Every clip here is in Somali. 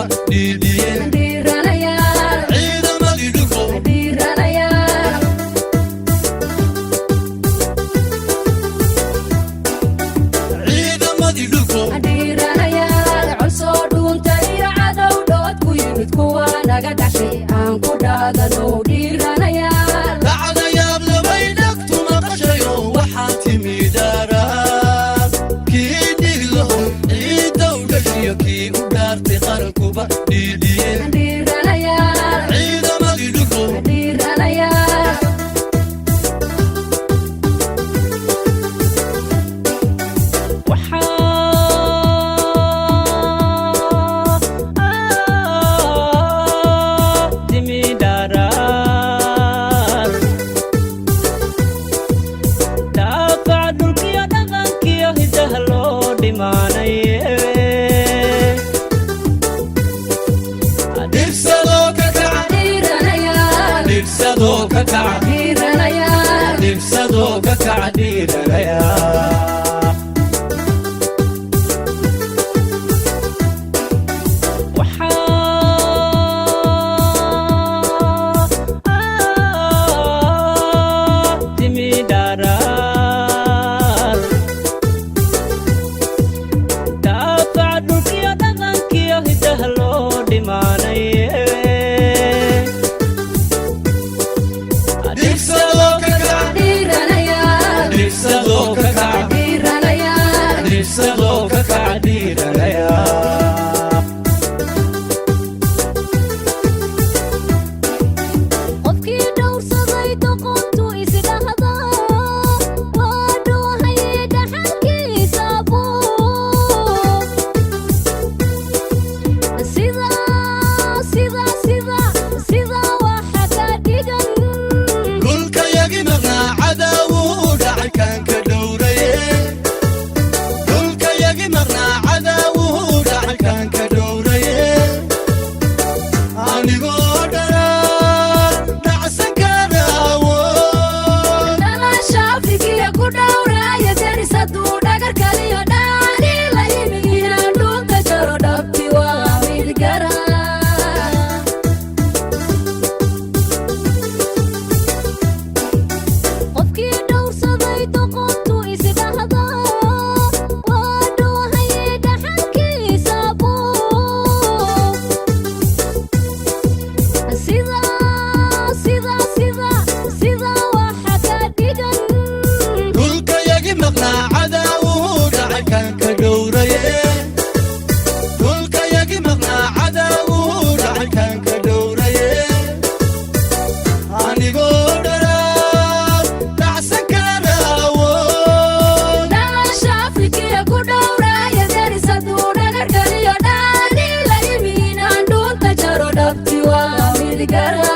kuba dhiidhiyeen ciidamadii dhulko ciidamadii dhulko cusoo dhuunta iyo cadow dhood ku yimid kuwa naga dhashay aan ku dhaadano dhiiranayaal dacdayaab labay dhagtu maqashayo waxaa timidaaraad kii dhiglaho ciidow dhashiyo kii u dhaartay qarankuba dhiidhiyeen ciidamadii dhulko dhibsadoo ka kaca dhiiranayaa timidaraar daafaca dhulkiyo dhaqankiyo hidaha loo dhimaanaye dhibsadoo ka kaca dhiiranayaa qofkii dhowrsaday doqontu isdhahda waa dhuuhaye dhaxalkiisa buu sida waxa ka dhigan dhulkayagi maqnaa cadaawuu dhacay kaanka dhowraye dhulkayagi maqnaa cadaawuu dhacay kaanka dhowraye anigoo dharaar dhacsan karaawo nolosha afrikiya ku dhowraya deris hadduu dhagar kaliyo dhaani la yimiina dhulka jaro dhabti waa mid gara qofkii dhowrsaday doqontu isdhahda waa dhuuhaye dhaxalkiisa buu sida waxa ka dhigan dhulkayagi maqnaa cadaawuu dhacay kaanka dhowraye dhulkayagi maqnaa cadaawuu dhacay kaanka dhowraye anigoo dharaar dhacsan karaawo nolosha afrikiya ku dhowraya deris hadduu dhagar kaliyo dhaani la yimiina dhulka jaro dhabti waa mid gara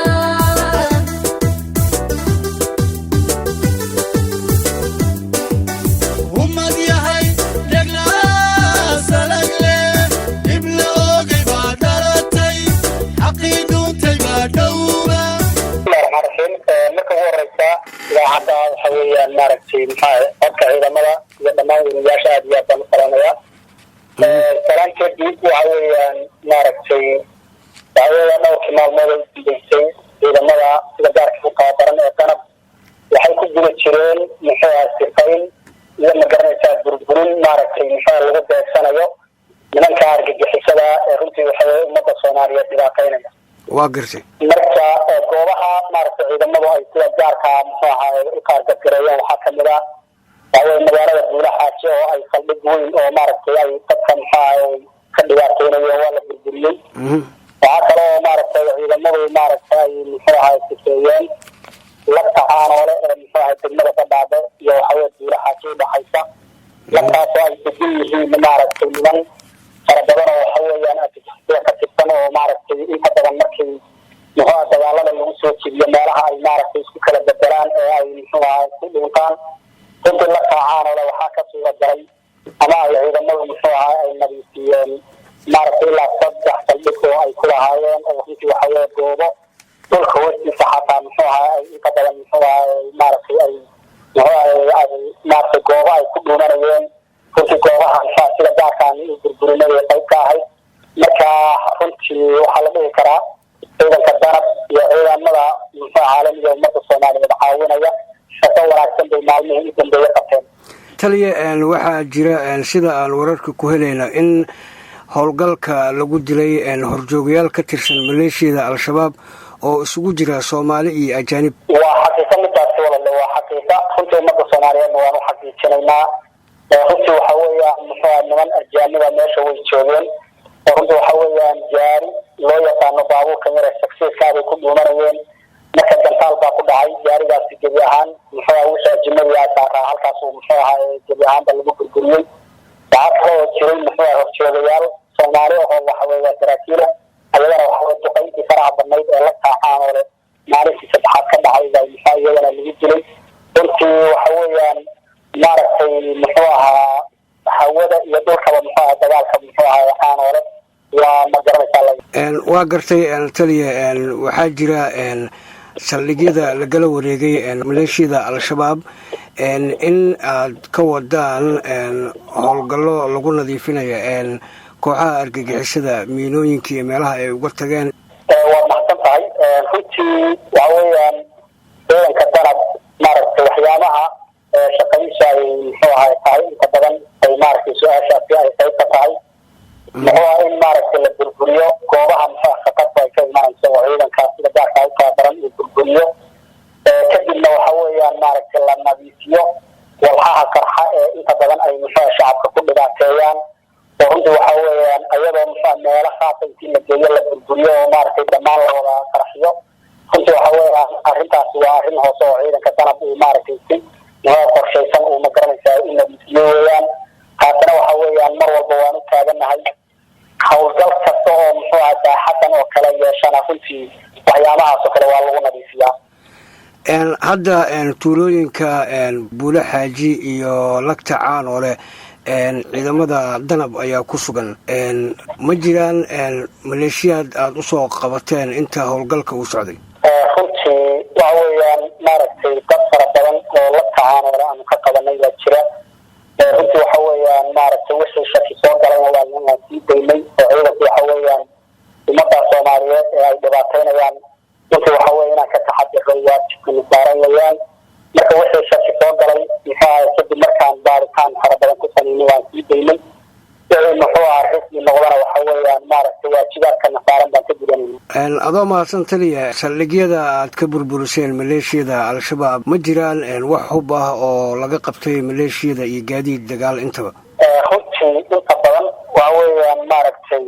ummad yahay dheglaa salagle dhibla oogay baa dhalatay xaqii dhuuntay baa dhowra marxin marka ugu horeysa idaacadda waxa weeyaan maaragtay codka ciidamada iyo dhammaan weriyaasha aad iyo aad baan u salaamayaa salaanteedii waxa weeyaan maaragtay dhowrkii maalmood ay udiidaysay ciidamada sida gaarka u tababaran ee danab waxay ku guda jireen sifayn iyo magaranaysaa burburin maaragtay lagu beegsanayo nimanka argagixisada ee runtii waxa ummadda soomaaliyeed dhibaataynaya waa gartay marka goobaha maaragtay ciidamadu ay sida gaarka u kaargadgareeyeen waxaa kamid ah magaalada buulaxaaji oo ay saldhig weyn oo maaragtay ay dadka ka dhibaateynayo waa la burburiyey waxaa kale oo maaragtay ciidamadu maaragtay ay sifeeyeen lagta caanoole ee degmada badhaadhe iyo waxaweye buulaxaaji udhaxaysa lagtaasoo ay degan yihiin maaragtay niman fara badan oo waxa weeyaan argagixisada ka tirsan oo maaragtay inta badan markii dagaalada lagu soo jebiyo meelaha ay maaragtay isku kala bedelaan ee ay ku dhintaan runtii la kaacaanole waxaa ka suura galay ama ay ciidamadu ay nadiifiyeen maaragtay ilaa 3 saldhig oo ay ku lahaayeen oo runtii waxaweye goobo dhulka hoostiisa xataa ay inta badan maaragtay ay maaragtay goobo ay ku dhuumanayeen runtii goobaha sida gaarkaan burburinada qayb ka ahayd marka runtii waxaa la dhihi karaa ciidanka danab iyo ciidamada caalamiga ummadda soomaaliyeed caawinaya shaqo wanaagsan bay maalmihii u dambeeye qabteen. taliya waxaa jira sida aan wararka ku helayna in howlgalka lagu dilay horjoogayaal ka tirsan maleeshiyada al-shabaab oo isugu jira soomaali iyo ajaanib. waa xaqiiqa midaasi walaale, waa xaqiiqa runtii ummadda soomaaliyeedna waan u xaqiijinaynaa. runtii waxa weeyaan niman ajaaniba meesha way joogeen oo runtii waxa weeyaan gaari loo yaqaano baabuurkan yare saksiiskaabay ku dhuumanayeen. marka gantaal baa ku dhacay gaarigaasi gebi ahaan wixii ajinadiyaa saaraa halkaasuu gebi ahaanba lagu burburiyey. waxaa kaloo jiray horjoogayaal soomaali ahoo waxaweeya saraakiila ayagana waxawey duqayntii faraha badnayd ee la taacaanoole maalintii saddexaad ka dhacay baa iyagana lagu dilay. runtii waxa weeyaan maaragtay hawada iyo dhulkaba dagaalka caanoole waa ma garanaysaa. waa gartay taliya waxaa jira saldhigyada lagala wareegay maleeshiyada al-shabaab in aad ka wadaan howlgallo lagu nadiifinayo kooxaha argagixisada miinooyinka iyo meelaha ay uga tageen. waad mahadsan tahay. runtii waxa weeyaan ciidanka danab maaragtay waxyaabaha shaqadiisa ay tahay inta badan ay maaragtay su-aashaasi ay qayb ka tahay in maaragtay la burburiyo goobaha khatarta ay ka imanayso oo ciidanka sida gaarka u tababaran uu burburiyo. kadibna waxa weeyaan maaragtay la nadiifiyo walxaha qarxa ee inta badan ay shacabka ku dhibaateeyaan oo runtii waxa weeyaan ayadoo meelo khaasa intii la geeyo la burburiyo oo maaragtay dhammaan la wada qarxiyo. runtii waxa weeyaan arrintaasi waa arrin hoose oo ciidanka danab uu maaragtay si qorshaysan uu ma garanaysaa in nadiifiyo weeyaan. taasina waxa weeyaan mar walba waan u taaganahay howlgal kasta oo saaxadan oo kale yeeshana runtii waxyaabahaas oo kale waa lagu nadiifiyaa. hadda tuulooyinka buule xaaji iyo lagta caanoole ciidamada danab ayaa ku sugan. ma jiraan maleeshiyaad aada usoo qabateen inta howlgalka uu socday? runtii waxa weeyaan maaragtay dad fara badan oo lagta caanoole aanu ka qabanay baa jira. runtii waxa weeyaan maaragtay wixii shaki soo galayna waan sii daynay oo ciidanku waxa weeyaan ummadda soomaaliyeed ee ay dhibaateynayaan runtii waxa weya inaan ka taxadiro waajibkanu saaran weyaan. marka wixii shaki soo galay kadib markaan baaritaan fara badan ku samaynay waan sii daynay. wixii rismi noqdana waxa weeyaan maaragtay waajibaadkana saaran baan ka gudanayna. adoo mahadsan taliya, saldhigyada aad ka burburiseen maleeshiyada al-shabaab ma jiraan wax hub ah oo laga qabtay maleeshiyada iyo gaadiid dagaal intaba? runtii inta badan waxa weeyaan maaragtay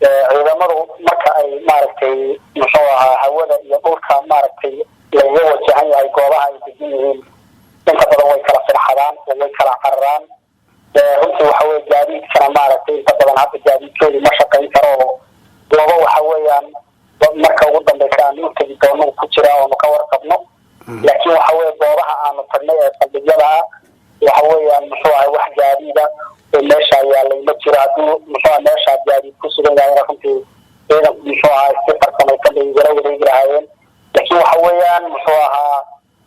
ciidamadu marka ay maaragtay hawada iyo dhulka maaragtay lagaga wajahan yahay goobaha ay degan yihiin inta badan way kala firxadaan oo way kala cararaan. runtii waxa weye gaadiidkana maaragtay inta badan hadda gaadiidkeedu ma shaqayn karo oo goobo waxa weeyaan marka ugu dambeysa aan u tegi doono ku jira oonu ka warqabno. laakiin waxa weye goobaha aanu tagnay ee saldhigyada ah waxa weeyaan wax gaadiida oo meesha yaalay ma jiro. haddii meeshaa gaadiid ku sugan yahay runtii ciidanku si farsamaysan bay igala wareegi lahaayeen. laakiin waxa weeyaan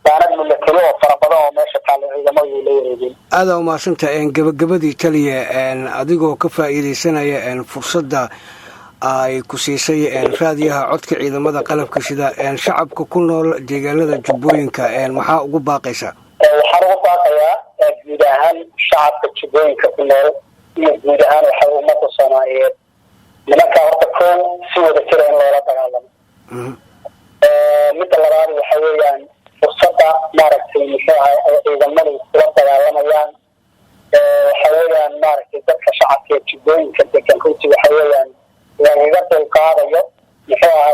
daanad milatari oo fara badan oo meesha taale ciidamadu ay la wareegeen. aada umahadsanta gabagabadii taliya adigoo ka faa'iidaysanaya fursadda ay ku siisay raadiyaha codka ciidamada qalabka sida shacabka ku nool deegaanada jubbooyinka maxaa ugu baaqaysaa? waxaan ugu baaqayaa guud ahaan shacabka jubbooyinka ku nool iyo guud ahaan waxa ummadda soomaaliyeed nimankaa horta kow si wada jira in loola dagaalamo. midda labaad waxa weeyaan fursadda maaragtay ciidamadu kula dagaalamayaan waxa weeyaan maaragtay dadka shacabka ee jubbooyinka degan runtii waxa weeyaan lagaga dulqaadayo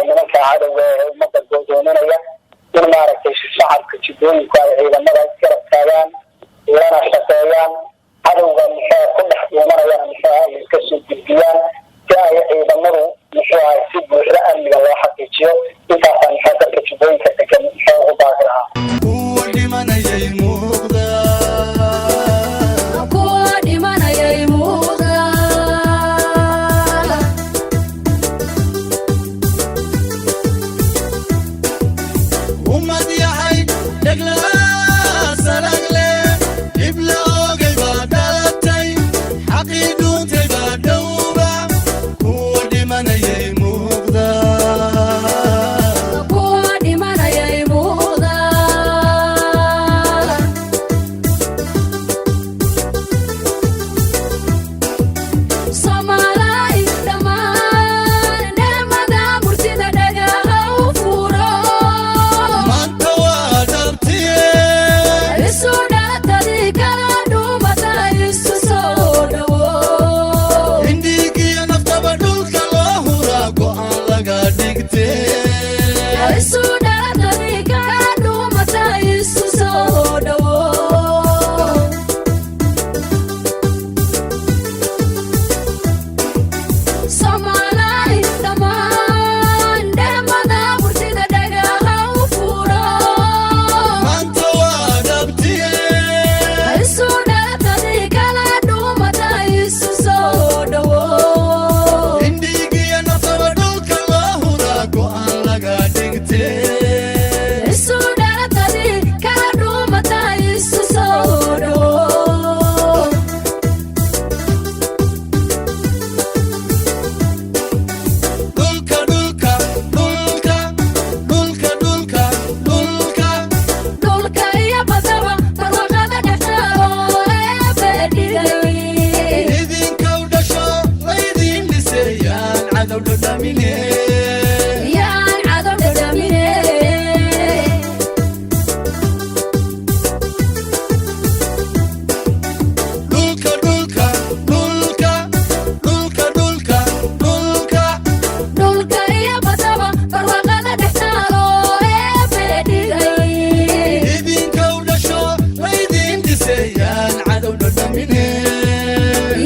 nimanka cadowga ee ummadda go'doominaya in maaragtay shacabka jubbooyinku ay ciidamada garab taagaan lana shaqeeyaan cadowga ku dhex dhuumanayana ay iska soo gudbiyaan si ay ciidamadu si buuxda amniga loo xaqiijiyo. intaasaan dadka jubbooyinka degan ugu baaqi lahaa. kuwa dhimanayay muuqda ummad yahay dheglaa salagle dhib la ogay baa dhalatay xaqii dhuuntay baa dhowba cadow dhadhamine yaan cadow dhadhamine dhulka dhulka dhulka dhulka dhulka dhulka dhulka iyo badaba barwaaqada dhex taalo eebbe dhigay idinka u dhasho laydin dhisayaan cadow dhadhamine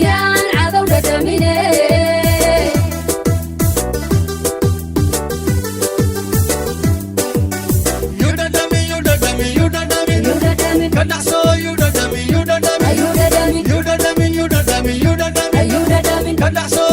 yaan cadow dhadhamine you dhadhami you dhadhami you dhadhami yu dhadhami ka dhacso you dhadhami you dhadhami ayu dhadhami you dhadhami you dhadhami you dhadhami ayu dhadhami ka dhacso